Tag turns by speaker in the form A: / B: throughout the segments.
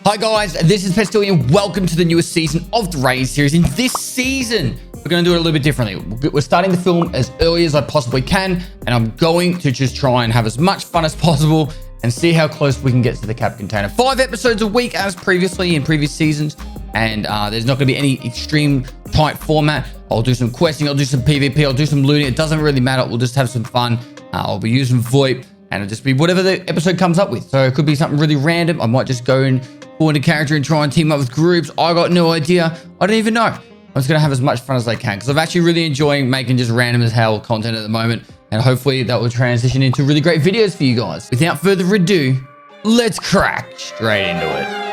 A: Hi guys, this is Pestillion. Welcome to the newest season of the Raid series. In this season, we're going to do it a little bit differently. We're starting the film as early as I possibly can, and I'm going to just try and have as much fun as possible and see how close we can get to the cap container. 5 episodes a week as previously in previous seasons, and there's not going to be any extreme tight format. I'll do some questing, I'll do some PvP, I'll do some looting. It doesn't really matter. We'll just have some fun. I'll be using VoIP, and it'll just be whatever the episode comes up with. So it could be something really random. I might just go and go into character and try and team up with groups. I got no idea. I don't even know. I'm just going to have as much fun as I can because I'm actually really enjoying making just random as hell content at the moment. And hopefully that will transition into really great videos for you guys. Without further ado, let's crack straight into it.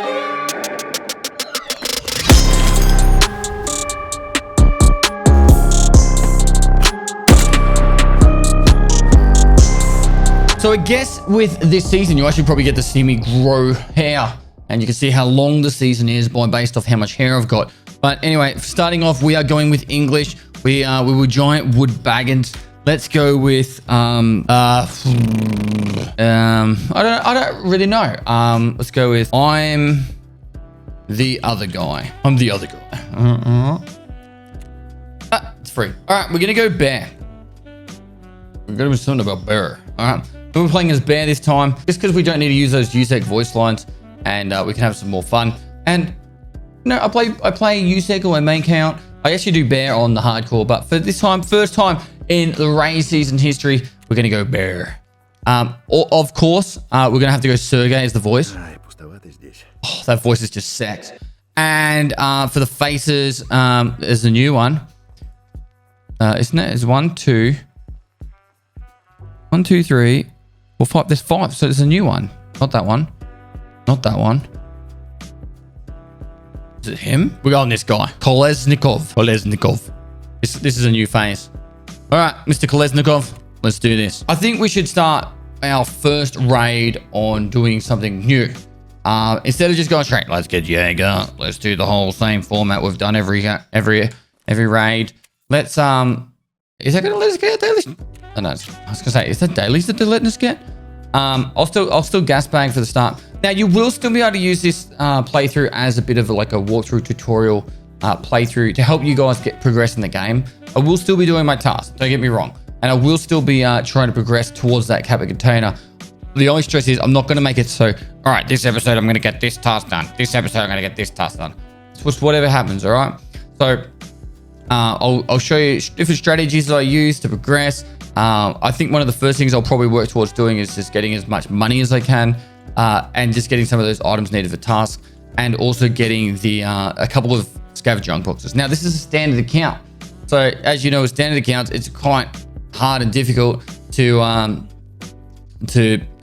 A: So I guess with this season, you actually probably get to see me grow hair. And you can see how long the season is based off how much hair I've got. But anyway, starting off, we are going with English. We were giant wood baggins. Let's go with I don't really know. Let's go with I'm the other guy. I'm the other guy. It's free. All right, we're gonna go bear. We're gonna do something about bear. All right, we're playing as bear this time, just because we don't need to use those USEC voice lines. And we can have some more fun. And you know, I play USEC on my main count. I actually do bear on the hardcore, but for this time, first time in the Raid season history, we're gonna go bear. Of course, we're gonna have to go Sergey as the voice. Oh, that voice is just sex. And for the faces, there's a new one. Isn't it? It's 1, 2, 1, 2, 3, 4, 5. There's 5, so there's a new one. Not that one. Not that one. Is it him? We got on this guy. Kolesnikov. This is a new face. All right, Mr. Kolesnikov, let's do this. I think we should start our first raid on doing something new. Instead of just going straight, let's get Jaeger. Let's do the whole same format we've done every raid. Let's is that gonna let us get dailies? Oh, no, I was gonna say, is that dailies that they're letting us get? I'll still gas bang for the start. Now you will still be able to use this playthrough as a bit of like a walkthrough tutorial playthrough to help you guys progress in the game. I will still be doing my tasks, don't get me wrong, and I will still be trying to progress towards that cap container. The only stress is I'm not going to make it so, all right, this episode I'm going to get this task done. This episode I'm going to get this task done. It's just whatever happens, all right? So I'll show you different strategies that I use to progress. I think one of the first things I'll probably work towards doing is just getting as much money as I can, and just getting some of those items needed for tasks, and also getting the a couple of scav junk boxes. Now this is a standard account, so as you know, with standard accounts, it's quite hard and difficult to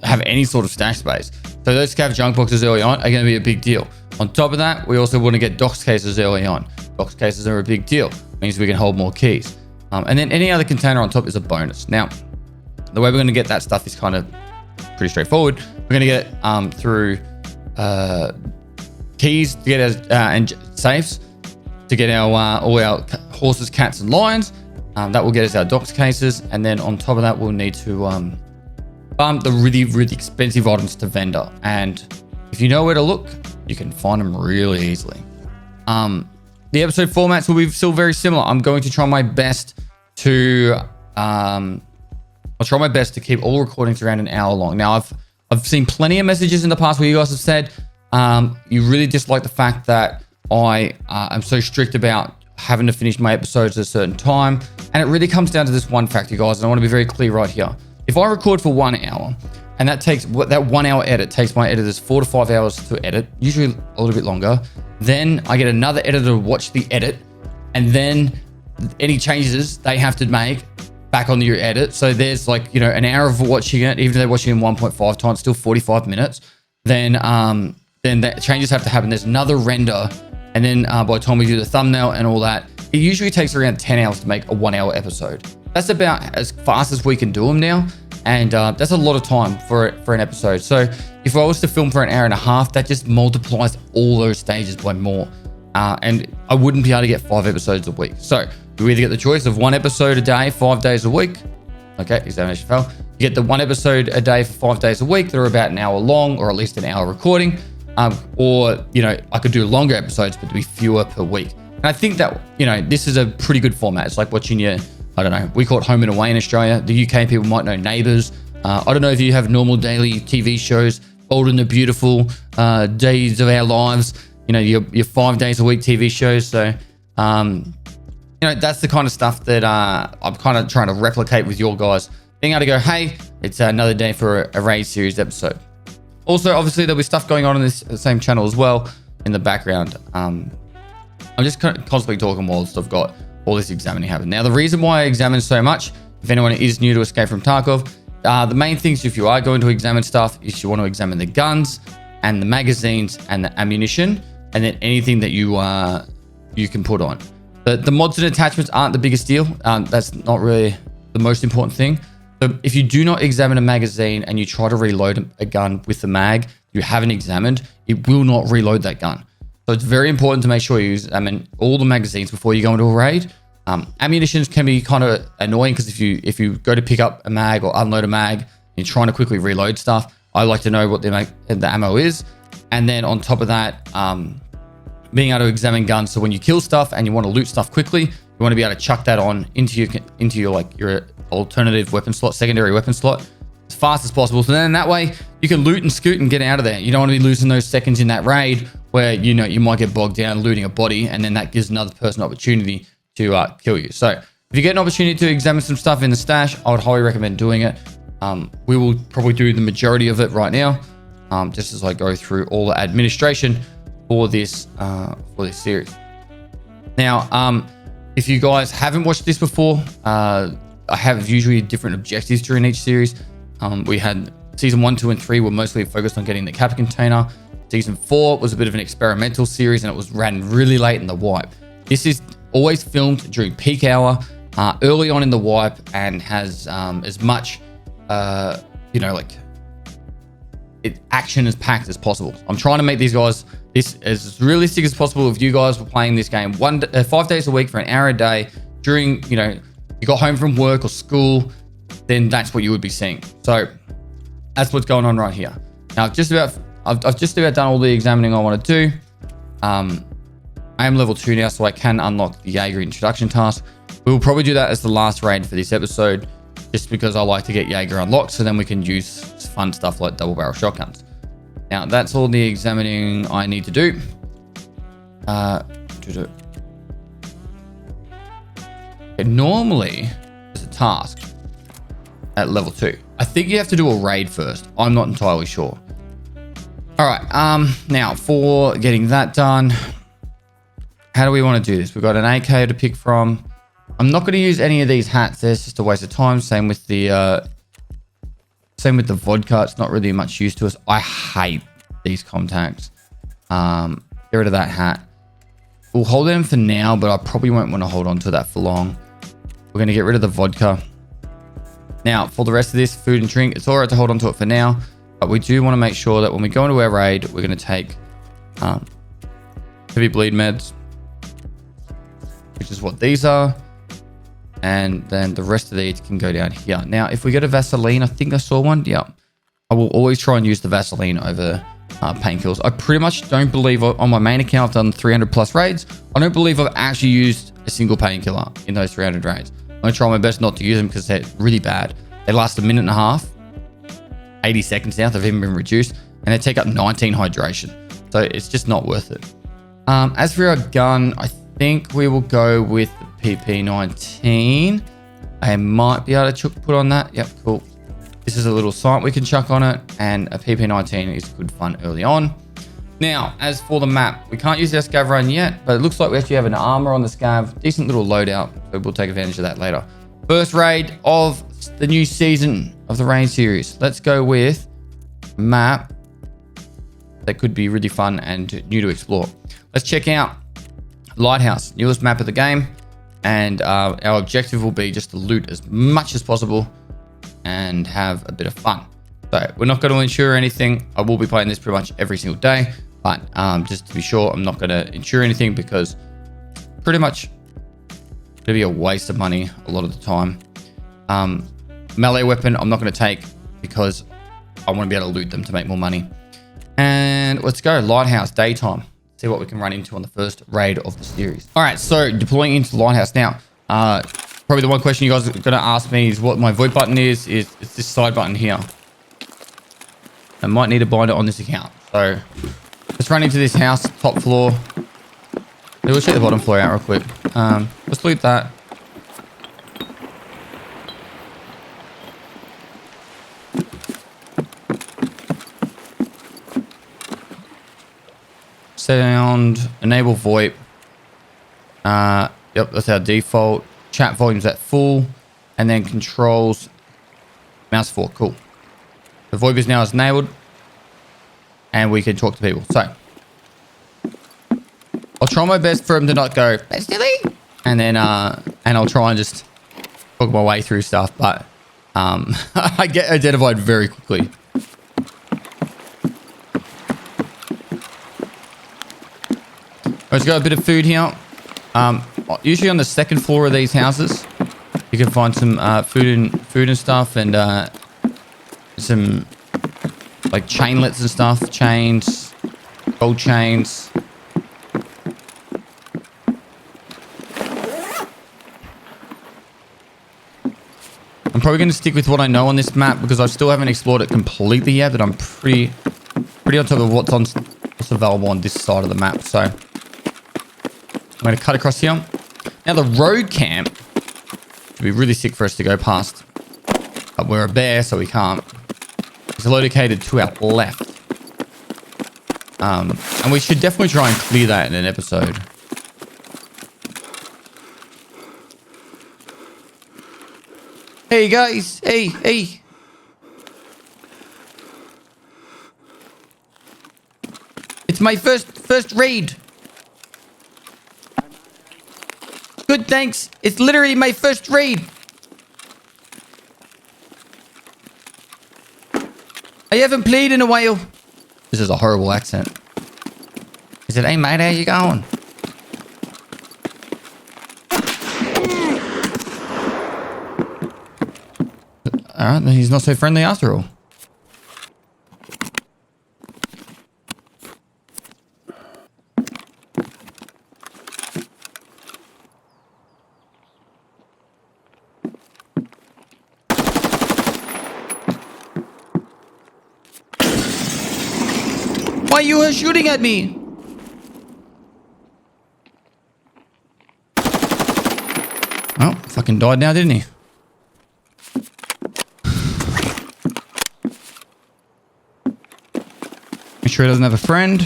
A: have any sort of stash space. So those scav junk boxes early on are going to be a big deal. On top of that, we also want to get dox cases early on. Dox cases are a big deal. It means we can hold more keys. And then any other container on top is a bonus. Now, the way we're going to get that stuff is kind of pretty straightforward. We're going to get it through keys to get us, and safes to get our all our horses, cats, and lions. That will get us our dox cases. And then on top of that, we'll need to bump the really, really expensive items to vendor. And if you know where to look, you can find them really easily. The episode formats will be still very similar. I'm going to try my best to I'll try my best to keep all recordings around an hour long. Now I've seen plenty of messages in the past where you guys have said you really dislike the fact that I am so strict about having to finish my episodes at a certain time, and it really comes down to this one fact, you guys, and I want to be very clear right here. If I record for 1 hour, and that 1 hour edit takes my editors 4 to 5 hours to edit, usually a little bit longer. Then I get another editor to watch the edit, and then any changes they have to make back on your edit. So there's like, you know, an hour of watching it, even if they're watching in 1.5 times, still 45 minutes. Then the changes have to happen. There's another render, and then by the time we do the thumbnail and all that, it usually takes around 10 hours to make a 1 hour episode. That's about as fast as we can do them now. And that's a lot of time for an episode. So if I was to film for an hour and a half, that just multiplies all those stages by more. And I wouldn't be able to get 5 episodes a week. So you either get the choice of 1 episode a day, 5 days a week. Okay, examination fail. You get the 1 episode a day for 5 days a week that are about an hour long, or at least an hour recording. or, you know, I could do longer episodes, but to be fewer per week. And I think that, you know, this is a pretty good format. It's like watching your, I don't know, we call it Home and Away in Australia. The UK people might know Neighbours. I don't know if you have normal daily TV shows, Bold and the Beautiful, Days of Our Lives, you know, your 5 days a week TV shows. So, you know, that's the kind of stuff that I'm kind of trying to replicate with your guys. Being able to go, hey, it's another day for a Raid series episode. Also, obviously, there'll be stuff going on in this same channel as well in the background. I'm just constantly talking whilst I've got all this examining happening. Now, the reason why I examine so much, if anyone is new to Escape from Tarkov, the main things if you are going to examine stuff is you want to examine the guns and the magazines and the ammunition, and then anything that you can put on. The mods and attachments aren't the biggest deal. That's not really the most important thing. So if you do not examine a magazine and you try to reload a gun with the mag you haven't examined, it will not reload that gun. So it's very important to make sure you examine all the magazines before you go into a raid. Ammunitions can be kind of annoying because if you go to pick up a mag or unload a mag and you're trying to quickly reload stuff, I like to know what the ammo is. And then on top of that, being able to examine guns. So when you kill stuff and you want to loot stuff quickly, you want to be able to chuck that on into your like your alternative weapon slot, secondary weapon slot, as fast as possible. So then that way you can loot and scoot and get out of there. You don't want to be losing those seconds in that raid where, you know, you might get bogged down looting a body, and then that gives another person opportunity to kill you. So if you get an opportunity to examine some stuff in the stash, I would highly recommend doing it. We will probably do the majority of it right now, just as I go through all the administration for this series. Now, if you guys haven't watched this before, I have usually different objectives during each series. We had season 1, 2, and 3 were mostly focused on getting the cap container. Season 4 was a bit of an experimental series, and it was ran really late in the wipe. This is always filmed during peak hour, early on in the wipe, and has as much, you know, like action as packed as possible. I'm trying to make these guys this as realistic as possible. If you guys were playing this game 5 days a week for an hour a day during, you know, you got home from work or school, then that's what you would be seeing. So that's what's going on right here. Now, I've just about done all the examining I want to do. I am level 2 now, so I can unlock the Jaeger introduction task. We will probably do that as the last raid for this episode, just because I like to get Jaeger unlocked, so then we can use fun stuff like double barrel shotguns. Now, that's all the examining I need to do. Normally, there's a task at level 2. I think you have to do a raid first. I'm not entirely sure. All right. Now, for getting that done, how do we want to do this? We've got an AK to pick from. I'm not going to use any of these hats. There's just a waste of time. Same with the vodka. It's not really much use to us. I hate these contacts. Get rid of that hat. We'll hold them for now, but I probably won't want to hold on to that for long. We're going to get rid of the vodka. Now, for the rest of this, food and drink, it's all right to hold on to it for now, but we do want to make sure that when we go into our raid, we're going to take heavy bleed meds, which is what these are. And then the rest of these can go down here. Now, if we get a Vaseline, I think I saw one. Yeah. I will always try and use the Vaseline over painkillers. I pretty much don't believe on my main account, I've done 300 plus raids. I don't believe I've actually used a single painkiller in those 300 raids. I'm going to try my best not to use them because they're really bad. They last a minute and a half, 80 seconds now. They've even been reduced, and they take up 19 hydration. So it's just not worth it. As for our gun, I think we will go with the PP19. I might be able to put on that. Yep, cool. This is a little sight we can chuck on it, and a PP19 is good fun early on. Now, as for the map, we can't use our scav run yet, but it looks like we actually have an armor on the scav. Decent little loadout, so we'll take advantage of that later. First raid of the new season of the raid series. Let's go with map that could be really fun and new to explore. Let's check out Lighthouse, newest map of the game, and our objective will be just to loot as much as possible and have a bit of fun. So we're not going to insure anything. I will be playing this pretty much every single day, but just to be sure, I'm not going to insure anything because pretty much it's going to be a waste of money a lot of the time. Melee weapon I'm not going to take because I want to be able to loot them to make more money. And let's go. Lighthouse, daytime. See what we can run into on the first raid of the series. All right, so deploying into the Lighthouse now. Probably the one question you guys are going to ask me is what my VoIP button is this side button here. I might need to bind it on this account. So let's run into this house, top floor. We'll check the bottom floor out real quick. Let's loot that. Sound, enable VoIP. Yep, that's our default. Chat volume's at full. And then controls, mouse 4, cool. The VoIP is now enabled. And we can talk to people. So, I'll try my best for him to not go, Bestilly! And then, and I'll try and just talk my way through stuff. But, I get identified very quickly. Let's go a bit of food here. Usually on the second floor of these houses, you can find some food and stuff, and some like chainlets and stuff, chains, gold chains. I'm probably going to stick with what I know on this map because I still haven't explored it completely yet, but I'm pretty on top of what's available on this side of the map. So I'm going to cut across here. Now the road camp would be really sick for us to go past. But we're a bear, so we can't. It's located to our left. And we should definitely try and clear that in an episode. Hey guys, hey. It's my first raid. Good, thanks. It's literally my first raid. I haven't played in a while. This is a horrible accent. He said, hey mate, how you going? Alright, then he's not so friendly after all. Why you are shooting at me? Oh, fucking died now, didn't he? Make sure he doesn't have a friend.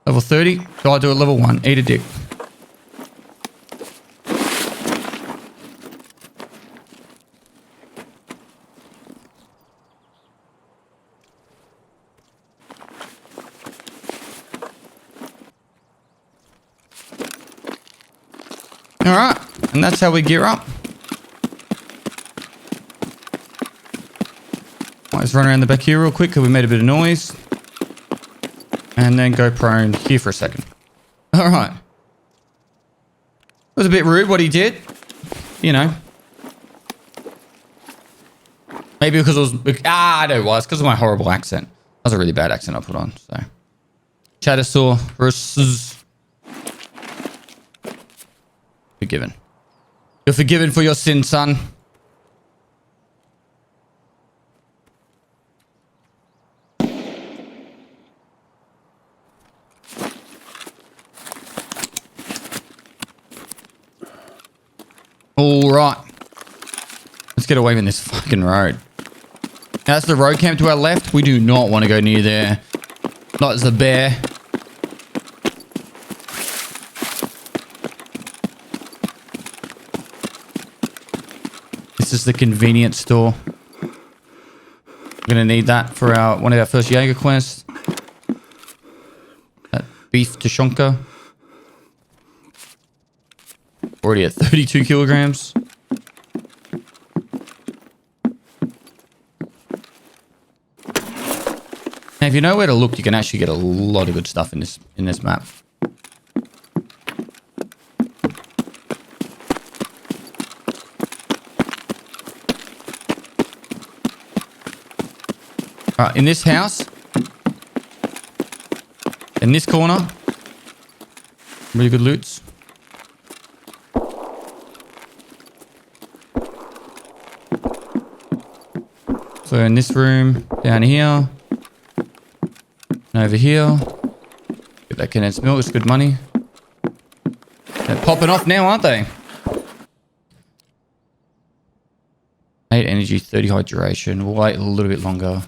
A: Level 30. Gotta do it level 1. Eat a dick. Alright, and that's how we gear up. Let's run around the back here real quick because we made a bit of noise. And then go prone here for a second. Alright. It was a bit rude what he did. You know. Maybe because it was... I know it was because of my horrible accent. That was a really bad accent I put on, so... Chatasaurus. Forgiven. You're forgiven for your sin, son. All right. Let's get away from this fucking road. That's the road camp to our left. We do not want to go near there. Not as a bear. This is the convenience store. We're going to need that for one of our first Jaeger quests. That beef Tushonka. Already at 32 kilograms. Now, if you know where to look, you can actually get a lot of good stuff in this map. All right, in this house, in this corner, really good loots. So in this room, down here, and over here, get that condensed milk. It's good money. They're popping off now, aren't they? 8 energy, 30 hydration. We'll wait a little bit longer.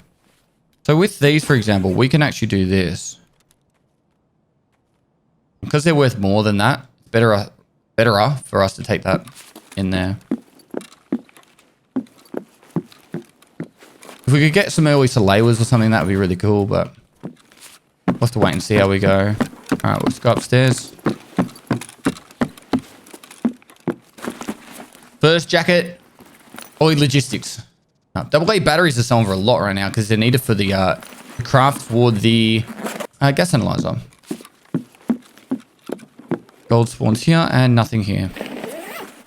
A: So with these, for example, we can actually do this. Because they're worth more than that, better for us to take that in there. If we could get some early Salewers or something, that would be really cool, but we'll have to wait and see how we go. Alright, let's go upstairs. First jacket, oil logistics. AA batteries are selling for a lot right now because they're needed for the craft for the gas analyzer. Gold spawns here and nothing here.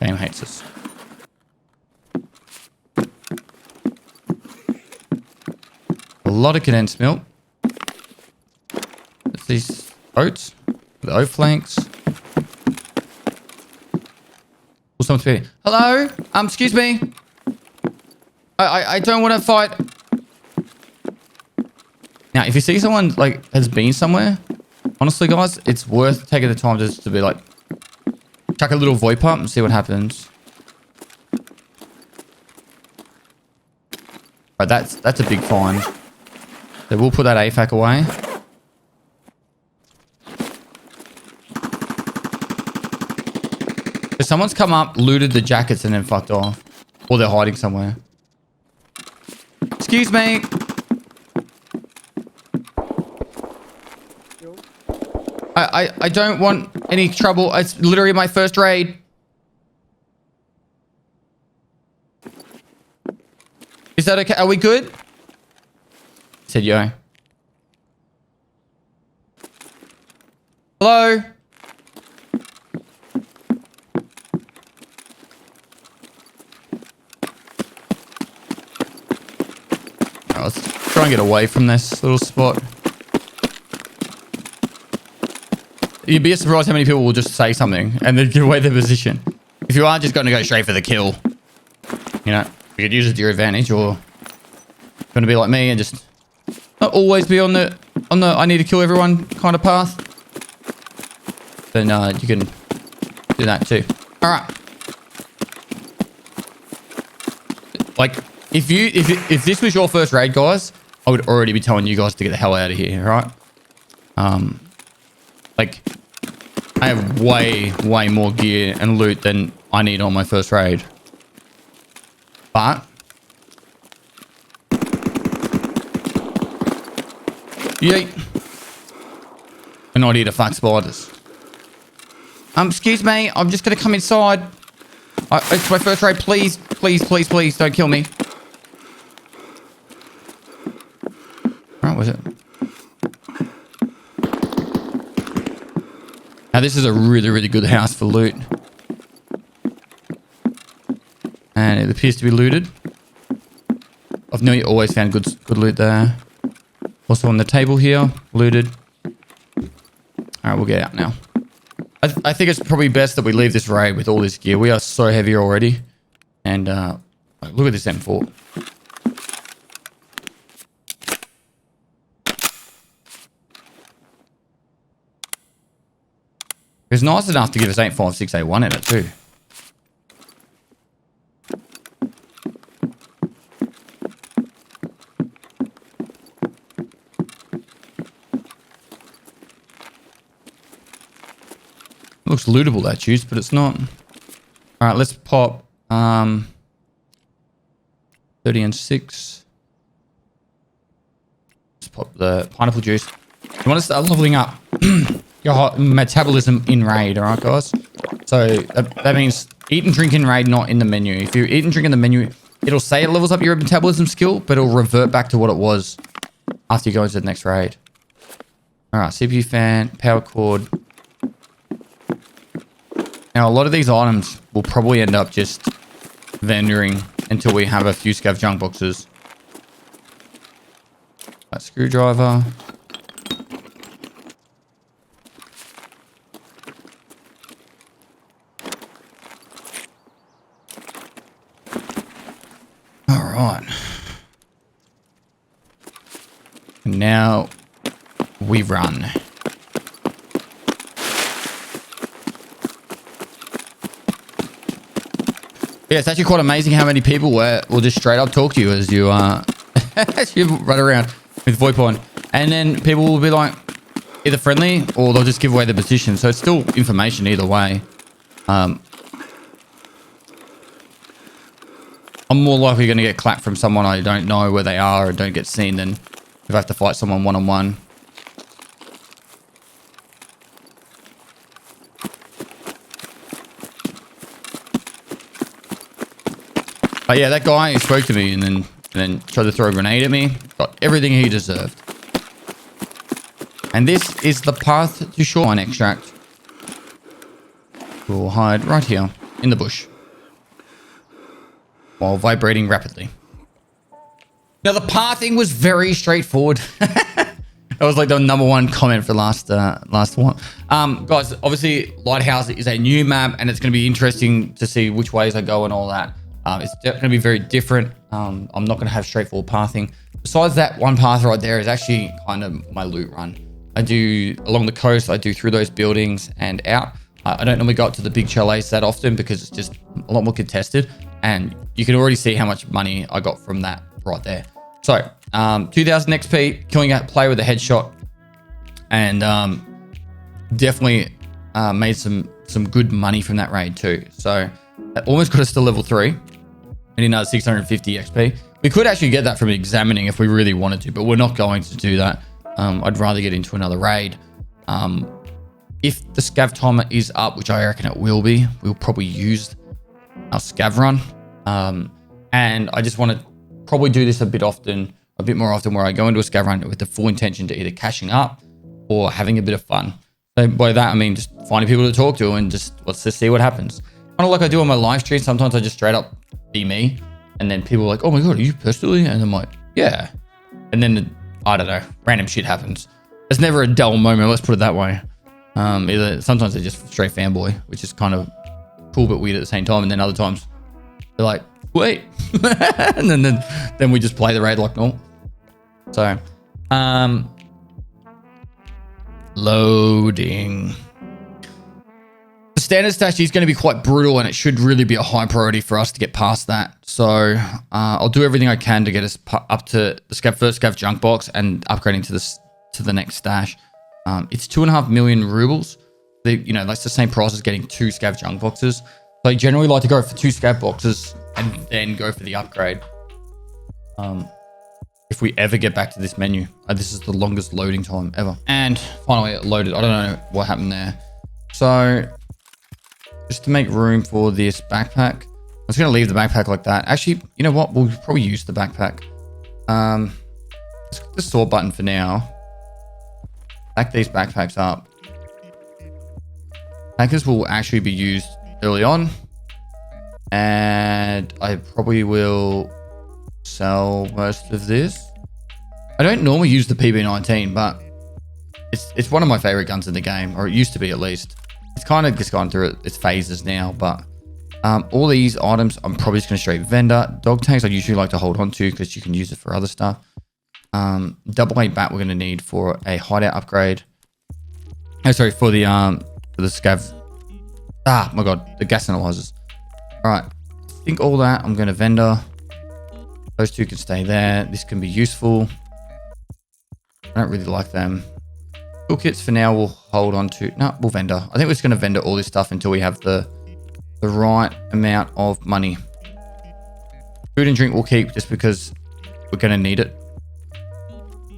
A: Game hates us. A lot of condensed milk. It's these oats, the oat flanks. Hello? Excuse me. I don't want to fight. Now, if you see someone like has been somewhere, honestly, guys, it's worth taking the time just to be like, chuck a little void pump and see what happens. Right, that's a big find. So we'll put that AFAC away. So someone's come up, looted the jackets, and then fucked off, or they're hiding somewhere. Excuse me. I don't want any trouble. It's literally my first raid. Is that okay? Are we good? He said yo. Hello? Right, let's try and get away from this little spot. You'd be surprised how many people will just say something and then give away their position. If you are just going to go straight for the kill, you know, you could use it to your advantage, or going to be like me and just not always be on the I need to kill everyone kind of path. Then you can do that too. All right. Like if this was your first raid, guys, I would already be telling you guys to get the hell out of here, right? Like I have way more gear and loot than I need on my first raid. But yeet. We're not here to fuck spiders. Excuse me, I'm just gonna come inside. It's my first raid. Please, don't kill me. Right, was it? Now this is a really good house for loot. And it appears to be looted. I've nearly always found good loot there. Also on the table here, looted. Alright, we'll get out now. I think it's probably best that we leave this raid with all this gear. We are so heavy already. And look at this M4. It's nice enough to give us 8.56A1 in it too. Looks lootable, that juice, but it's not. All right, let's pop 30 and 6. Let's pop the pineapple juice. You want to start leveling up your metabolism in raid, all right, guys? So that means eat and drink in raid, not in the menu. If you eat and drink in the menu, it'll say it levels up your metabolism skill, but it'll revert back to what it was after you go into the next raid. All right, CPU fan, power cord. Now, a lot of these items will probably end up just vendoring until we have a few scav junk boxes. That screwdriver. All right. Now we run. Yeah, it's actually quite amazing how many people will just straight up talk to you as you as you run around with VoIP on, and then people will be like either friendly or they'll just give away their position. So it's still information either way. I'm more likely going to get clapped from someone I don't know where they are or don't get seen than if I have to fight someone one-on-one. But yeah, that guy spoke to me and then tried to throw a grenade at me. Got everything he deserved. And this is the path to shoreline extract. We'll hide right here in the bush while vibrating rapidly. Now the pathing was very straightforward. That was like the #1 comment for last one. Guys, obviously Lighthouse is a new map and it's going to be interesting to see which ways I go and all that. It's going to be very different. I'm not going to have straightforward pathing. Besides that one path right there is actually kind of my loot run. I do along the coast, I do through those buildings and out. I don't normally go up to the big chalets that often because it's just a lot more contested. And you can already see how much money I got from that right there. So 2000 XP, killing a player with a headshot. And definitely made some good money from that raid too. So I almost got us to level 3. And another 650 XP. We could actually get that from examining if we really wanted to, but we're not going to do that. I'd rather get into another raid. If the scav timer is up, which I reckon it will be, we'll probably use our scav run. And I just want to probably do this a bit more often where I go into a scav run with the full intention to either cashing up or having a bit of fun. So by that, I mean just finding people to talk to and let's just see what happens. Kind of like I do on my live stream. Sometimes I just straight up be me. And then people are like, oh my God, are you personally? And I'm like, yeah. And then, I don't know, random shit happens. It's never a dull moment, let's put it that way. Sometimes they're just straight fanboy, which is kind of cool but weird at the same time. And then other times they're like, wait. And then we just play the raid like normal. So, loading. The standard stash is going to be quite brutal and it should really be a high priority for us to get past that. So I'll do everything I can to get us up to the first scav junk box and upgrading to the next stash. It's 2.5 million rubles. That's the same price as getting 2 scav junk boxes. So I generally like to go for 2 scav boxes and then go for the upgrade. If we ever get back to this menu, this is the longest loading time ever. And finally it loaded. I don't know what happened there. So just to make room for this backpack, I'm just going to leave the backpack like that. Actually, you know what? We'll probably use the backpack. Let's click the sort button for now. Back these backpacks up. Packers will actually be used early on. And I probably will sell most of this. I don't normally use the PB19, but it's one of my favorite guns in the game, or it used to be at least. It's kind of just gone through its phases now, but all these items, I'm probably just going to straight vendor. Dog tags I usually like to hold on to because you can use it for other stuff. Double A bat we're going to need for a hideout upgrade. Oh, sorry, for the scav. Ah, my God, the gas analyzers. All right, I think all that I'm going to vendor. Those 2 can stay there. This can be useful. I don't really like them. Toolkits for now we'll hold on to. No, we'll vendor. I think we're just going to vendor all this stuff until we have the right amount of money. Food and drink we'll keep just because we're going to need it.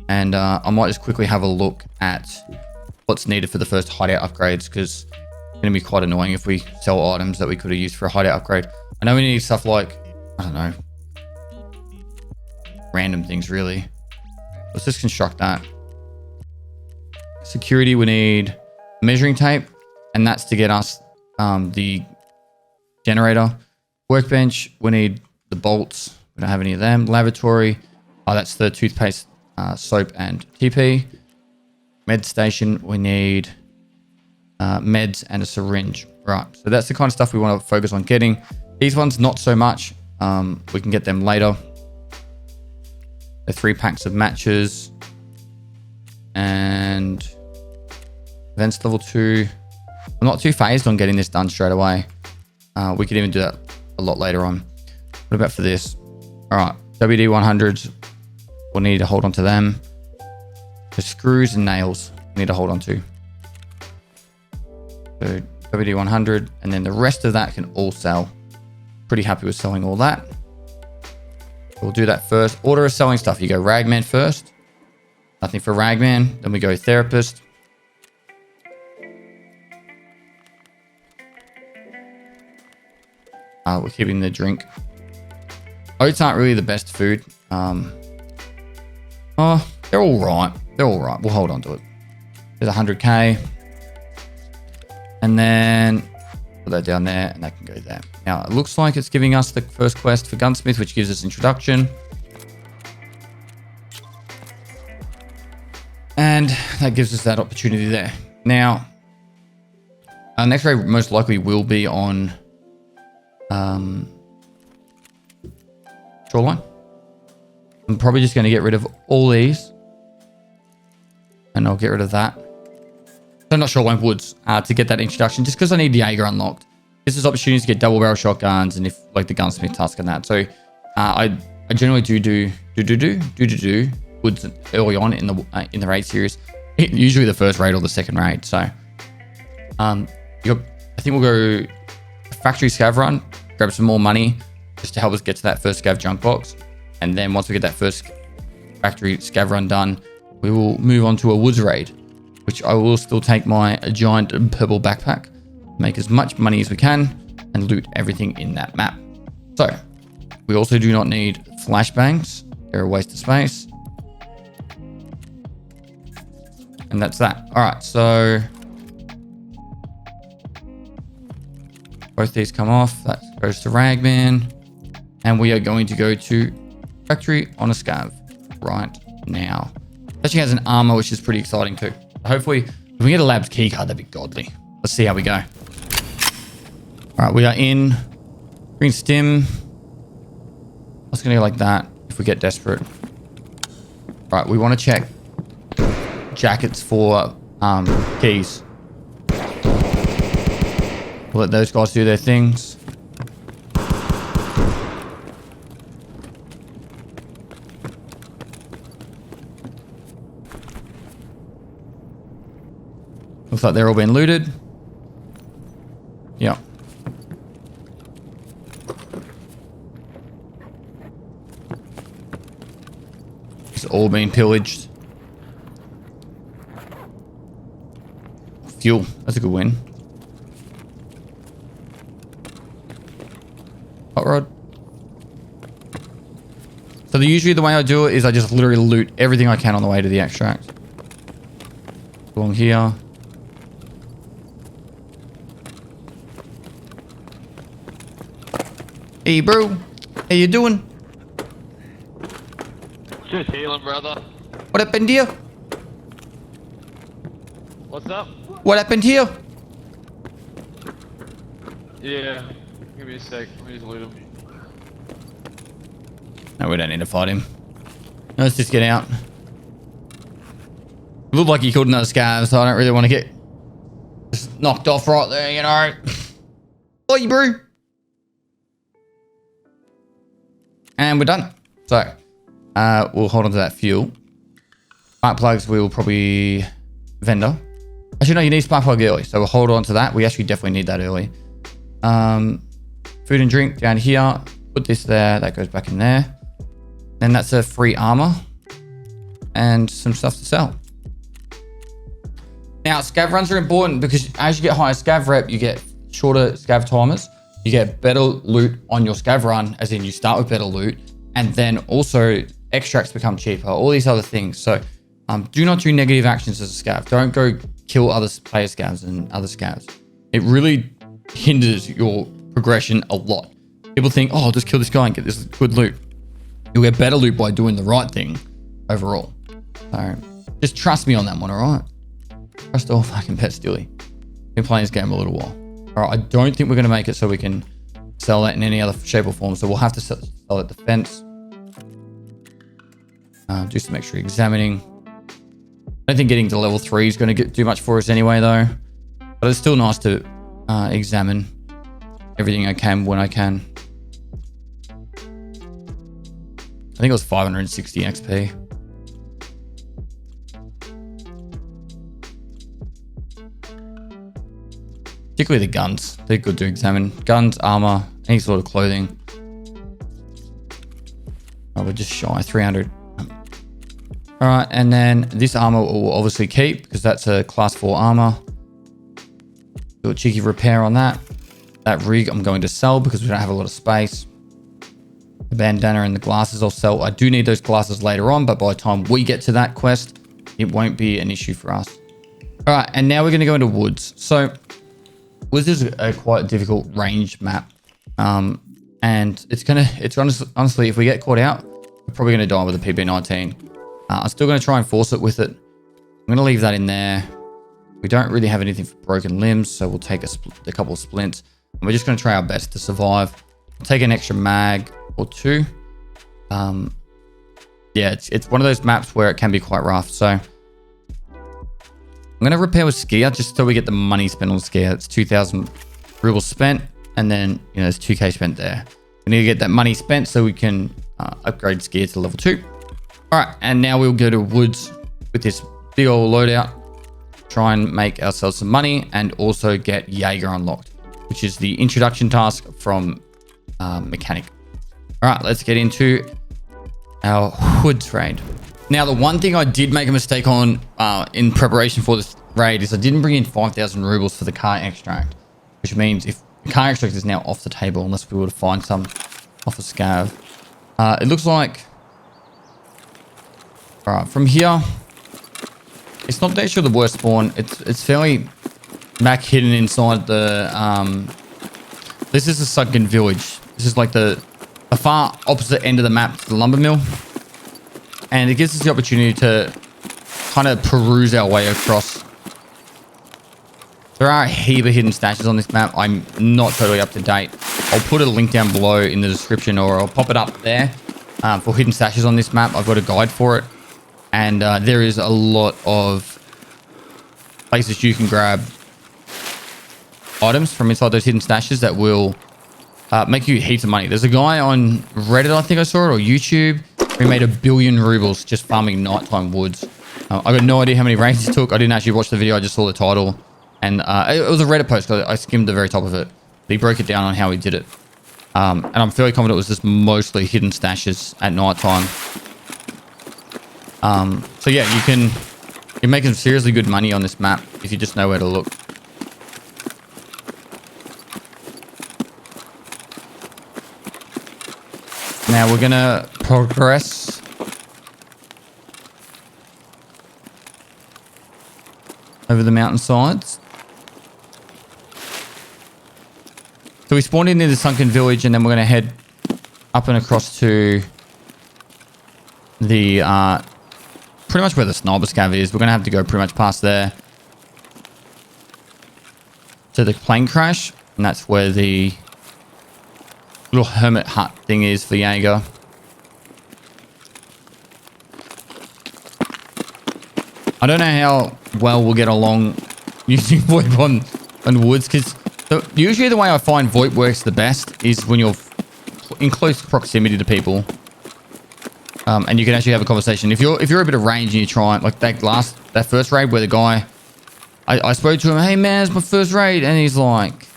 A: And I might just quickly have a look at what's needed for the first hideout upgrades because it's going to be quite annoying if we sell items that we could have used for a hideout upgrade. I know we need stuff like, I don't know, random things really. Let's just construct that. Security, we need measuring tape, and that's to get us the generator. Workbench, we need the bolts. We don't have any of them. Lavatory, oh, that's the toothpaste soap and TP. Med station, we need meds and a syringe. Right, so that's the kind of stuff we want to focus on getting. These ones, not so much. We can get them later. The 3 packs of matches. And events level 2. I'm not too phased on getting this done straight away. We could even do that a lot later on. What about for this? All right, WD 100s. We'll need to hold on to them. The screws and nails we need to hold on to. So WD 100, and then the rest of that can all sell. Pretty happy with selling all that. We'll do that first. Order of selling stuff. You go Ragman first. Nothing for Ragman. Then we go Therapist. We're keeping the drink. Oats aren't really the best food. Oh, they're all right. They're all right. We'll hold on to it. There's 100k. And then put that down there, and that can go there. Now, it looks like it's giving us the first quest for Gunsmith, which gives us introduction. And that gives us that opportunity there. Now, our next raid most likely will be on Shoreline. I'm probably just going to get rid of all these. And I'll get rid of that. So not Shoreline Woods to get that introduction, just because I need the Jaeger unlocked. This is opportunities to get double barrel shotguns and if like the gunsmith task and that. So I generally do Woods early on in the raid series. Usually the first raid or the second raid. So I think we'll go factory scav run, grab some more money just to help us get to that first scav junk box. And then once we get that first factory scav run done, we will move on to a woods raid, which I will still take my giant purple backpack, make as much money as we can, and loot everything in that map. So we also do not need flashbangs. They're a waste of space. And that's that. All right, so both these come off. That goes to Ragman. And we are going to go to factory on a scav right now. It actually has an armor, which is pretty exciting too. Hopefully, if we get a lab's key card, that'd be godly. Let's see how we go. All right, we are in green stim. Let's gonna go like that if we get desperate. All right, we want to check jackets for keys. We'll let those guys do their things. Looks like they're all been looted. Yeah. It's all been pillaged. Fuel. That's a good win. Hot rod. So usually the way I do it is I just literally loot everything I can on the way to the extract. Along here. Hey, bro. How you doing?
B: Just healing, brother.
A: What happened here?
B: What's up?
A: What happened here?
B: Yeah. Give me a sec. Let me just loot him.
A: No, we don't need to fight him. Let's just get out. It looked like he killed another scav, so I don't really want to get just knocked off right there, you know. Oi, bro. And we're done. So, we'll hold on to that fuel. Spark plugs, we will probably vendor. Actually, no, you need spark plug early, so we'll hold on to that. We actually definitely need that early. Food and drink down here. Put this there. That goes back in there. Then that's a free armor and some stuff to sell. Now, scav runs are important because as you get higher scav rep, you get shorter scav timers. You get better loot on your scav run, as in you start with better loot, and then also extracts become cheaper, all these other things. So do not do negative actions as a scav. Don't go kill other player scavs and other scavs. It really hinders your progression a lot. People think, oh, I'll just kill this guy and get this good loot. You'll get better loot by doing the right thing overall. So just trust me on that one, all right? Trust all fucking pet Steely. Been playing this game a little while. All right, I don't think we're going to make it so we can sell that in any other shape or form. So we'll have to sell at defense. Just to make sure you're examining. I don't think getting to level 3 is going to do much for us anyway, though. But it's still nice to examine everything I can when I can. I think it was 560 XP. Particularly the guns. They're good to examine. Guns, armor, any sort of clothing. Oh, we're just shy 300. All right, and then this armor will obviously keep because that's a class 4 armor. Do a cheeky repair on that. That rig I'm going to sell because we don't have a lot of space. The bandana and the glasses I'll sell. I do need those glasses later on, but by the time we get to that quest, it won't be an issue for us. All right, and now we're going to go into woods. So woods is a quite difficult range map. And it's honestly, if we get caught out, we're probably going to die with a PB19. I'm still going to try and force it with it. I'm going to leave that in there. We don't really have anything for broken limbs, so we'll take a couple of splints. And we're just going to try our best to survive. We'll take an extra mag or 2. Yeah, it's one of those maps where it can be quite rough. So I'm going to repair with skier just so we get the money spent on skier. It's 2,000 rubles spent, and then there's 2k spent there. We need to get that money spent so we can upgrade skier to level 2. All right, and now we'll go to woods with this big old loadout. Try and make ourselves some money and also get Jaeger unlocked, which is the introduction task from Mechanic. All right, let's get into our woods raid. Now, the one thing I did make a mistake on in preparation for this raid is I didn't bring in 5,000 rubles for the car extract, which means if the car extract is now off the table, unless we were to find some off a scav. It looks like, all right, from here, it's not actually the worst spawn. It's fairly back hidden inside the, this is a sunken village. This is like the far opposite end of the map to the lumber mill. And it gives us the opportunity to kind of peruse our way across. There are a heap of hidden stashes on this map. I'm not totally up to date. I'll put a link down below in the description, or I'll pop it up there for hidden stashes on this map. I've got a guide for it. And there is a lot of places you can grab items from inside those hidden stashes that will make you heaps of money. There's a guy on Reddit, I think I saw it, or YouTube. He made 1 billion rubles just farming nighttime woods. I got no idea how many raids he took. I didn't actually watch the video. I just saw the title. And it was a Reddit post. I skimmed the very top of it. But he broke it down on how he did it. And I'm fairly confident it was just mostly hidden stashes at nighttime. So yeah, you're making seriously good money on this map if you just know where to look. Now we're gonna progress over the mountainsides. So we spawned in near the sunken village, and then we're gonna head up and across to the pretty much where the sniper scav is. We're gonna have to go pretty much past there to the plane crash, and that's where the little hermit hut thing is for Jaeger. I don't know how well we'll get along using VoIP on woods, because usually the way I find VoIP works the best is when you're in close proximity to people, and you can actually have a conversation. If you're a bit of range and you try, like that first raid where the guy, I spoke to him, hey man, it's my first raid, and he's like,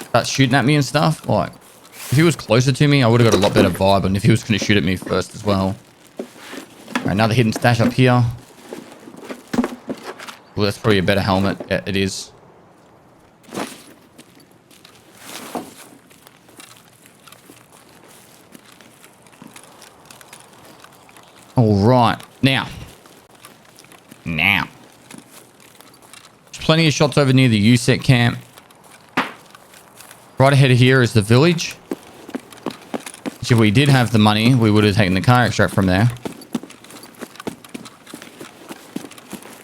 A: starts shooting at me and stuff. Like, if he was closer to me, I would have got a lot better vibe, and if he was going to shoot at me first as well. All right, another hidden stash up here. Well, that's probably a better helmet. Yeah, it is. All right, now. There's plenty of shots over near the USEC camp. Right ahead of here is the village. It's Which if we did have the money, we would have taken the car extract from there.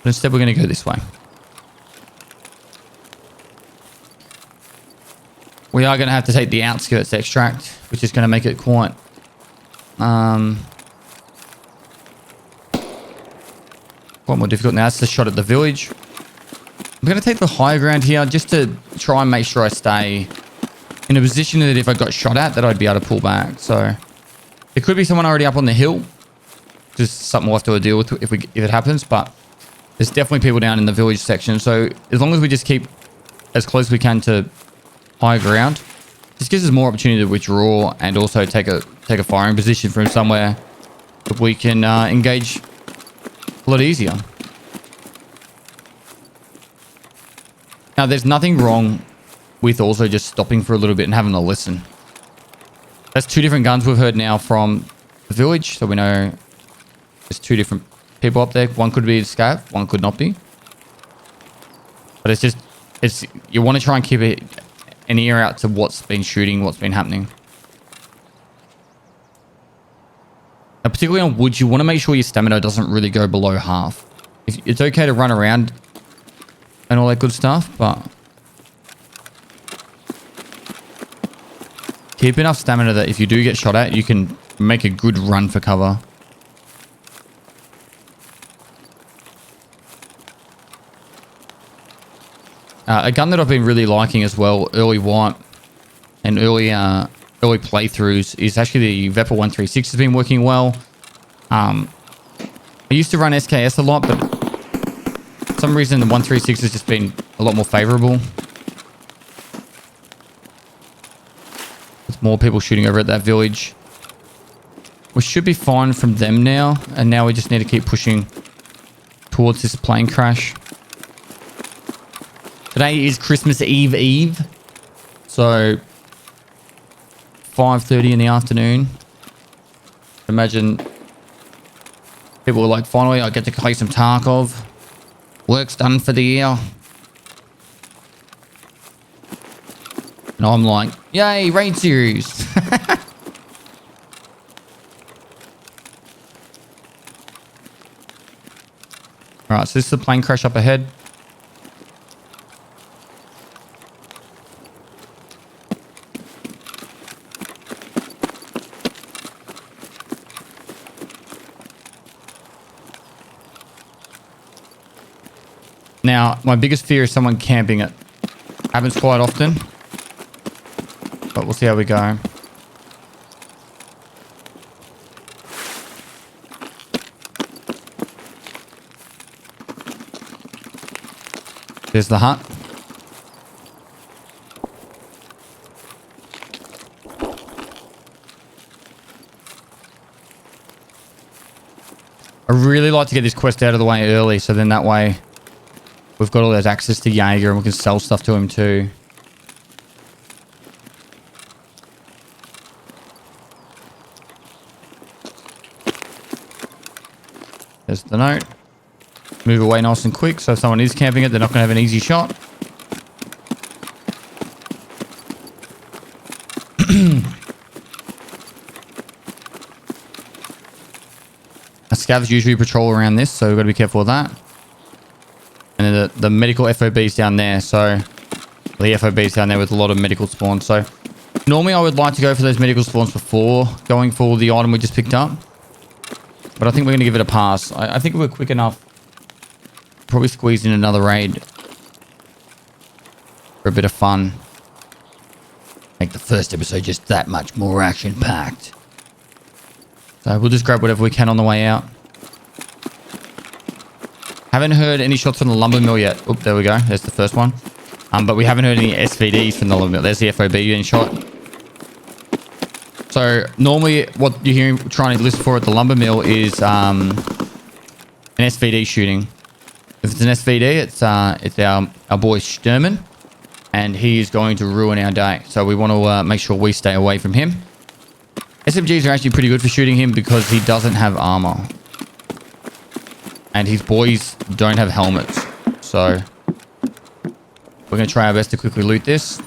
A: But instead we're going to go this way. We are going to have to take the outskirts extract, which is going to make it quite quite more difficult. Now that's the shot at the village. I'm going to take the higher ground here just to try and make sure I stay in a position that if I got shot at, that I'd be able to pull back. So there could be someone already up on the hill. Just something we'll have to deal with if it happens. But there's definitely people down in the village section. So as long as we just keep as close as we can to high ground, this gives us more opportunity to withdraw and also take a firing position from somewhere that we can engage a lot easier. Now there's nothing wrong with also just stopping for a little bit and having a listen. That's two different guns we've heard now from the village, so we know there's two different people up there. One could be the scav, one could not be. But it's you want to try and keep an ear out to what's been shooting, what's been happening. Now, particularly on woods, you want to make sure your stamina doesn't really go below half. It's okay to run around and all that good stuff, but keep enough stamina that if you do get shot at, you can make a good run for cover. A gun that I've been really liking as well, early white and early playthroughs, is actually the Vepa 136 has been working well. I used to run SKS a lot, but for some reason the 136 has just been a lot more favorable. There's more people shooting over at that village. We should be fine from them now, and now we just need to keep pushing towards this plane crash. Today is Christmas Eve, so 5:30 in the afternoon. Imagine people were like, finally I get to play some Tarkov. Work's done for the year. And I'm like, yay, raid series. Alright, so this is the plane crash up ahead. Now, my biggest fear is someone camping it. Happens quite often. But we'll see how we go. There's the hut. I really like to get this quest out of the way early, so then that way we've got all that access to Jaeger and we can sell stuff to him too. There's the note. Move away nice and quick, so if someone is camping it, they're not going to have an easy shot. Scavs usually patrol around this, so we've got to be careful of that. And then the medical FOBs down there, so the FOBs down there with a lot of medical spawns. So normally I would like to go for those medical spawns before going for the item we just picked up. But I think we're going to give it a pass. I think we're quick enough. Probably squeeze in another raid for a bit of fun. Make the first episode just that much more action-packed. So we'll just grab whatever we can on the way out. Haven't heard any shots from the lumber mill yet. Oh, there we go. There's the first one. But we haven't heard any SVDs from the lumber mill. There's the FOB getting shot. So normally what you're hearing, trying to listen for at the lumber mill is an SVD shooting. If it's an SVD, it's our boy Sturman, and he is going to ruin our day. So we want to make sure we stay away from him. SMGs are actually pretty good for shooting him because he doesn't have armor. And his boys don't have helmets. So we're going to try our best to quickly loot this.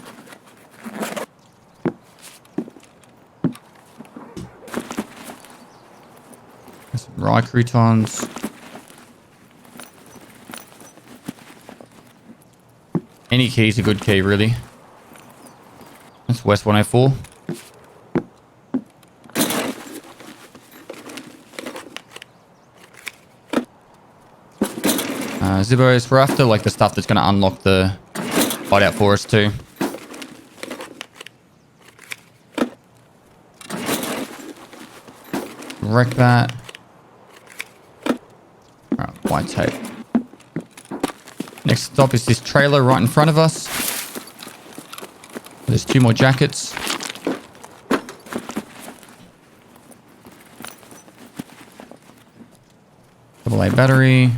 A: Some rye croutons. Any key's a good key, really. That's West 104. Zibbos, we're after like the stuff that's going to unlock the hideout for us too. Wreck that. Alright, white tape. Next stop is this trailer right in front of us. There's 2 more jackets. AA battery.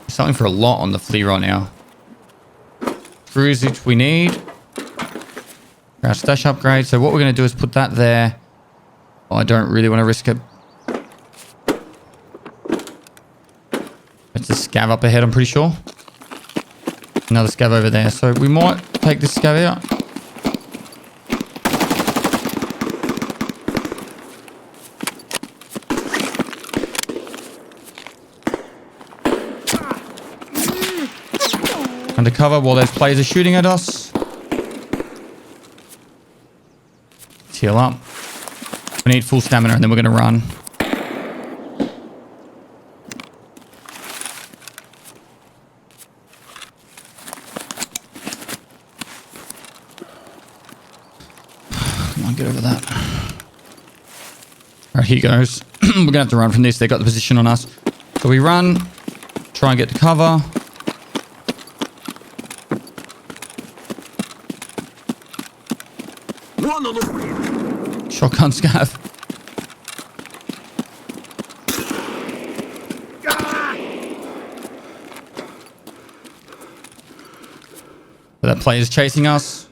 A: Something for a lot on the flea right now. Screws which we need. Our stash upgrade. So what we're going to do is put that there. Oh, I don't really want to risk it. It's a scav up ahead, I'm pretty sure. Another scav over there. So we might take this scav out. Undercover while those players are shooting at us. Let's heal up. We need full stamina and then we're going to run. Come on, get over that. Alright, here goes. We're going to have to run from this. They got the position on us. So we run. Try and get to cover. Shotgun scav. That player's chasing us.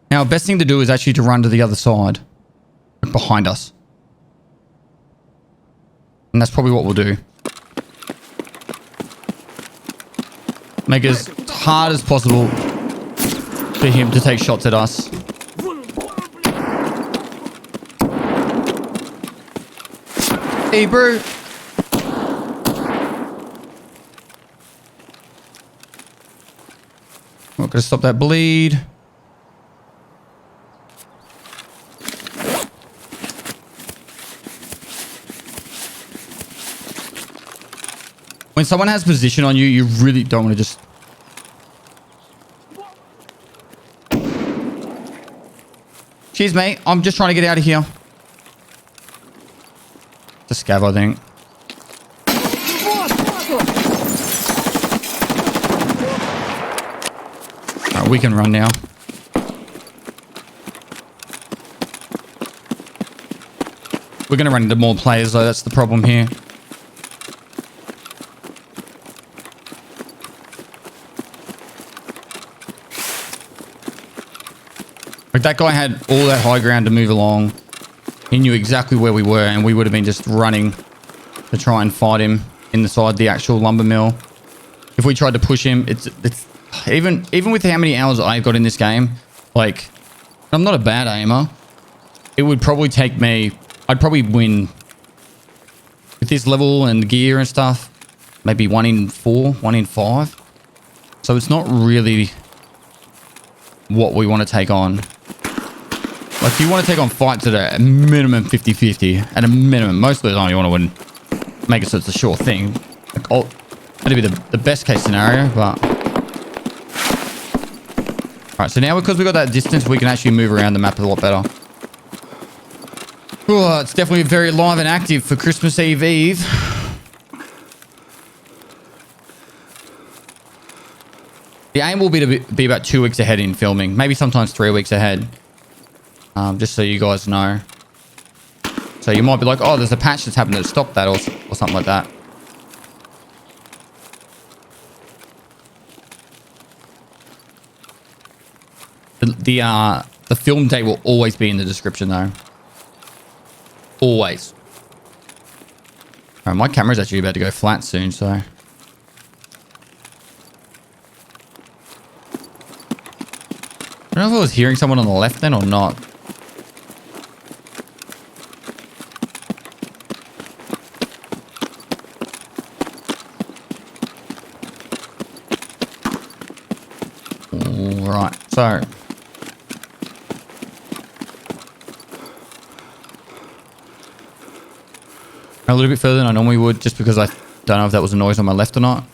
A: Now, best thing to do is actually to run to the other side, behind us. And that's probably what we'll do. Make it as hard as possible for him to take shots at us. Hey, bro. We're gonna stop that bleed. When someone has position on you, you really don't want to just... Cheers, mate. I'm just trying to get out of here. It's a scav, I think. Alright, we can run now. We're going to run into more players, though. That's the problem here. Like that guy had all that high ground to move along. He knew exactly where we were, and we would have been just running to try and fight him inside the actual lumber mill. If we tried to push him, it's even with how many hours I've got in this game, like I'm not a bad aimer. It would probably take me, I'd probably win with this level and gear and stuff, maybe 1 in 4, 1 in 5. So it's not really what we want to take on. Like, you want to take on fights at a minimum 50-50. At a minimum. Most of the time, you want to win. Make it so it's a sure thing. Like, that'd be the best case scenario, but... Alright, so now because we got that distance, we can actually move around the map a lot better. Oh, it's definitely very live and active for Christmas Eve. The aim will be to be about 2 weeks ahead in filming. Maybe sometimes 3 weeks ahead. Just so you guys know. So you might be like, oh, there's a patch that's happened to stop that or something like that. The The film date will always be in the description though. Always. All right, my camera's actually about to go flat soon, so. I don't know if I was hearing someone on the left then or not. All right, so. A little bit further than I normally would, just because I don't know if that was a noise on my left or not.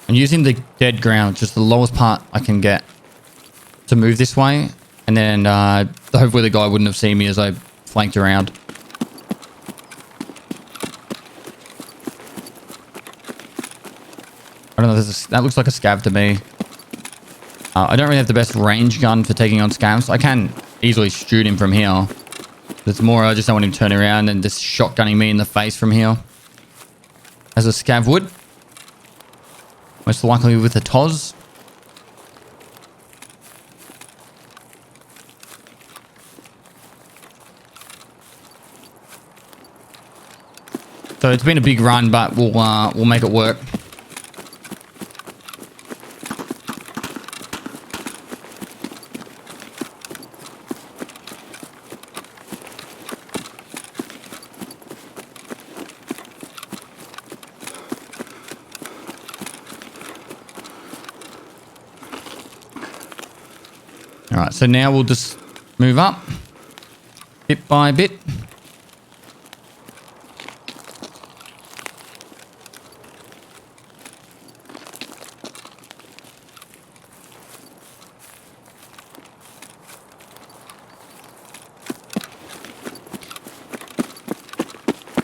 A: I'm using the dead ground, just the lowest part I can get to move this way. And then hopefully the guy wouldn't have seen me as I flanked around. I don't know, that looks like a scav to me. I don't really have the best range gun for taking on scavs. I can easily shoot him from here. It's more I just don't want him to turn around and just shotgunning me in the face from here. As a scav would. Most likely with a TOS. So it's been a big run, but we'll make it work. All right, so now we'll just move up bit by bit.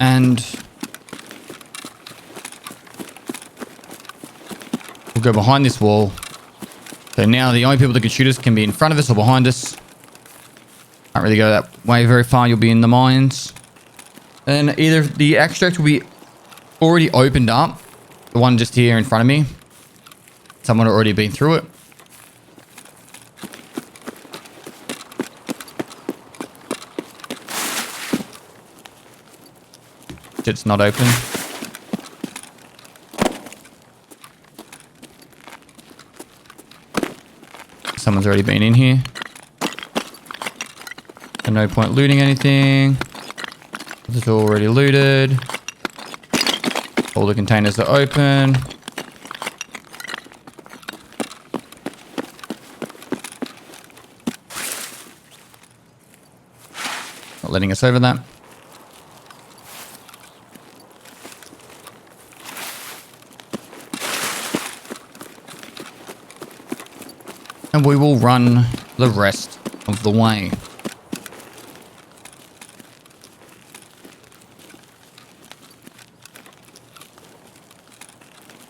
A: And we'll go behind this wall. So now the only people that can shoot us can be in front of us or behind us. Can't really go that way very far. You'll be in the mines. And either the extract will be already opened up. The one just here in front of me. Someone already been through it. It's not open. Someone's already been in here. And no point looting anything. It's already looted. All the containers are open. Not letting us over that. And we will run the rest of the way.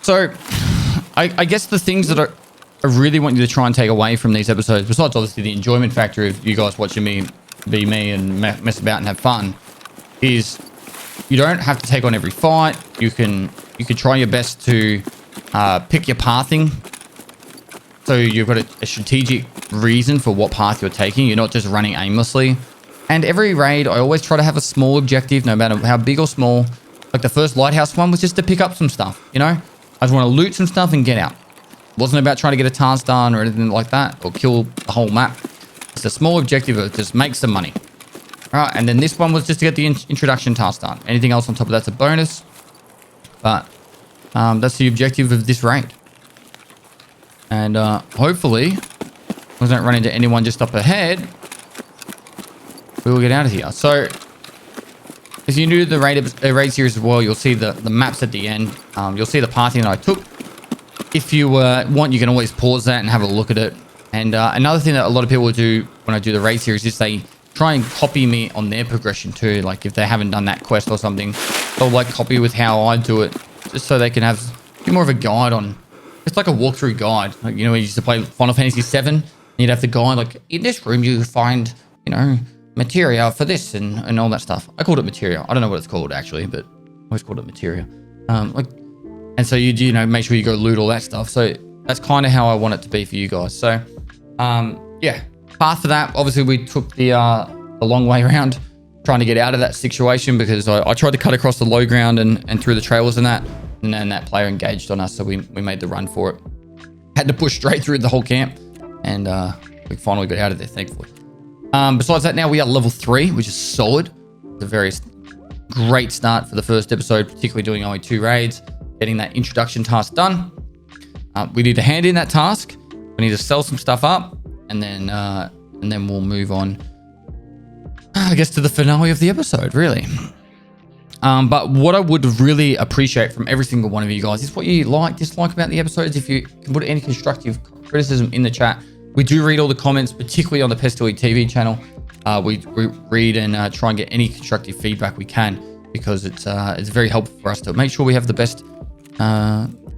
A: So, I guess the things that I really want you to try and take away from these episodes, besides obviously the enjoyment factor of you guys watching me be me and mess about and have fun, is you don't have to take on every fight. You can try your best to pick your pathing. So you've got a strategic reason for what path you're taking. You're not just running aimlessly. And every raid, I always try to have a small objective, no matter how big or small. Like the first Lighthouse one was just to pick up some stuff, you know? I just want to loot some stuff and get out. It wasn't about trying to get a task done or anything like that, or kill the whole map. It's a small objective of just make some money. All right, and then this one was just to get the introduction task done. Anything else on top of that's a bonus. But that's the objective of this raid. And hopefully, we don't run into anyone just up ahead, we will get out of here. So, if you're new to the raid series as well, you'll see the maps at the end. You'll see the pathing that I took. If you want, you can always pause that and have a look at it. And another thing that a lot of people do when I do the raid series is they try and copy me on their progression too. Like if they haven't done that quest or something, they'll like copy with how I do it, just so they can have a bit more of a guide on. It's like a walkthrough guide. Like, you know, we used to play Final Fantasy VII, and you'd have the guide like, in this room you find, you know, materia for this and all that stuff. I called it materia. I don't know what it's called actually, but I always called it materia. And so you know, make sure you go loot all that stuff. So that's kind of how I want it to be for you guys. So, yeah, path for that. Obviously, we took the long way around, trying to get out of that situation because I tried to cut across the low ground and through the trailers and then that player engaged on us, so we made the run for it. Had to push straight through the whole camp, and we finally got out of there, thankfully. Besides that, now we are level 3, which is solid. It's a very great start for the first episode, particularly doing only 2 raids, getting that introduction task done. We need to hand in that task. We need to sell some stuff up, and then we'll move on, I guess, to the finale of the episode, really. But what I would really appreciate from every single one of you guys is what you like, dislike about the episodes. If you can put any constructive criticism in the chat. We do read all the comments, particularly on the Pestilly TV channel. We read and try and get any constructive feedback we can, because it's very helpful for us to make sure we have the best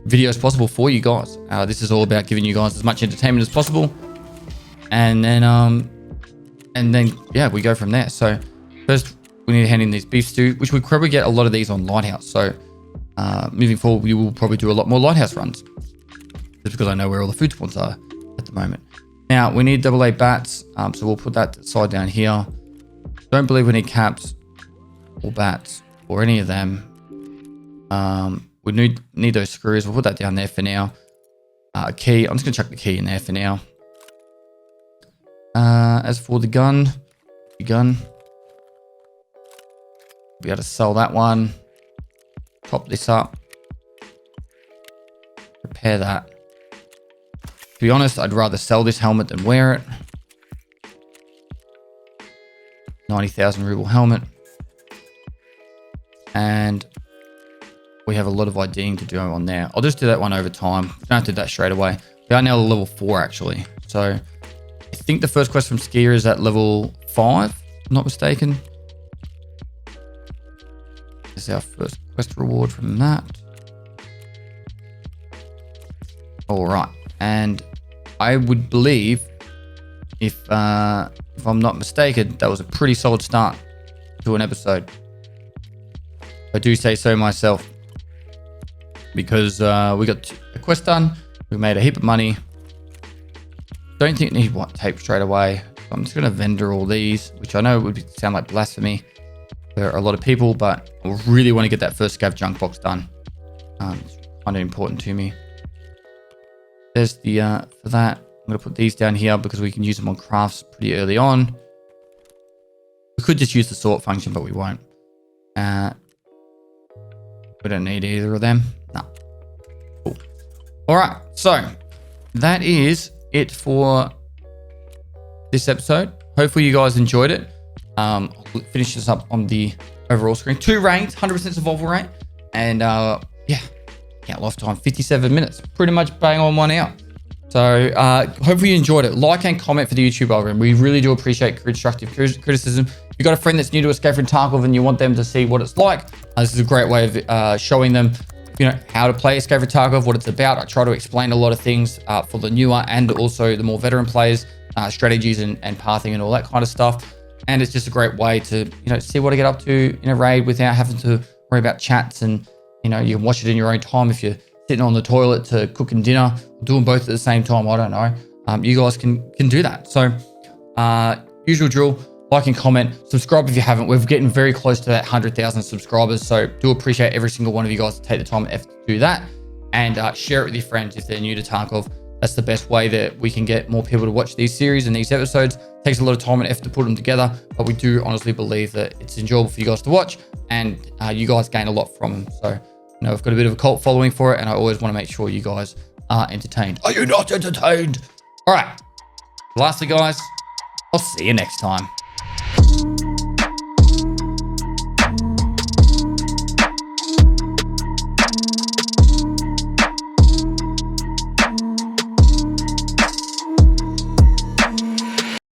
A: videos possible for you guys. This is all about giving you guys as much entertainment as possible, and then yeah, we go from there. So first, we need to hand in these beef stew, which we probably get a lot of these on Lighthouse. So moving forward, we will probably do a lot more Lighthouse runs, just because I know where all the food spawns are at the moment. Now we need AA bats, so we'll put that side down here. Don't believe we need caps or bats or any of them. We need those screws. We'll put that down there for now. Key, I'm just gonna chuck the key in there for now. As for the gun, we'll be able to sell that one. Top this up. Repair that. To be honest, I'd rather sell this helmet than wear it. 90,000 ruble helmet. And we have a lot of IDing to do on there. I'll just do that one over time. Don't do that straight away. We are now level 4 actually. So I think the first quest from Skier is at level 5, if I'm not mistaken. This is our first quest reward from that. All right. And I would believe, if I'm not mistaken, that was a pretty solid start to an episode. I do say so myself, because we got a quest done. We made a heap of money. Don't think we need white tape straight away. So I'm just going to vendor all these, which I know would sound like blasphemy for a lot of people, but I really want to get that first scav junk box done. It's kind of important to me. There's the, for that, I'm going to put these down here because we can use them on crafts pretty early on. We could just use the sort function, but we won't. We don't need either of them. No. Cool. All right. So that is it for this episode. Hopefully you guys enjoyed it. I'll finish this up on the overall screen. 2 raids, 100% survival rate. And yeah. Count lifetime 57 minutes, pretty much bang on one out. So hopefully you enjoyed it. Like and comment for the YouTube algorithm. We really do appreciate constructive criticism. If you've got a friend that's new to Escape From Tarkov and you want them to see what it's like, this is a great way of showing them, you know, how to play Escape From Tarkov, what it's about. I try to explain a lot of things for the newer and also the more veteran players, strategies and pathing and all that kind of stuff. And it's just a great way to, you know, see what I get up to in a raid without having to worry about chats. And you know, you can watch it in your own time if you're sitting on the toilet to cooking dinner, doing both at the same time. I don't know. You guys can do that. So usual drill, like and comment, subscribe if you haven't. We're getting very close to that 100,000 subscribers. So do appreciate every single one of you guys to take the time and effort to do that, and share it with your friends if they're new to Tarkov. That's the best way that we can get more people to watch these series and these episodes. It takes a lot of time and effort to put them together, but we do honestly believe that it's enjoyable for you guys to watch, and you guys gain a lot from them. So, you know, I've got a bit of a cult following for it, and I always want to make sure you guys are entertained. Are you not entertained? All right. Lastly, guys, I'll see you next time.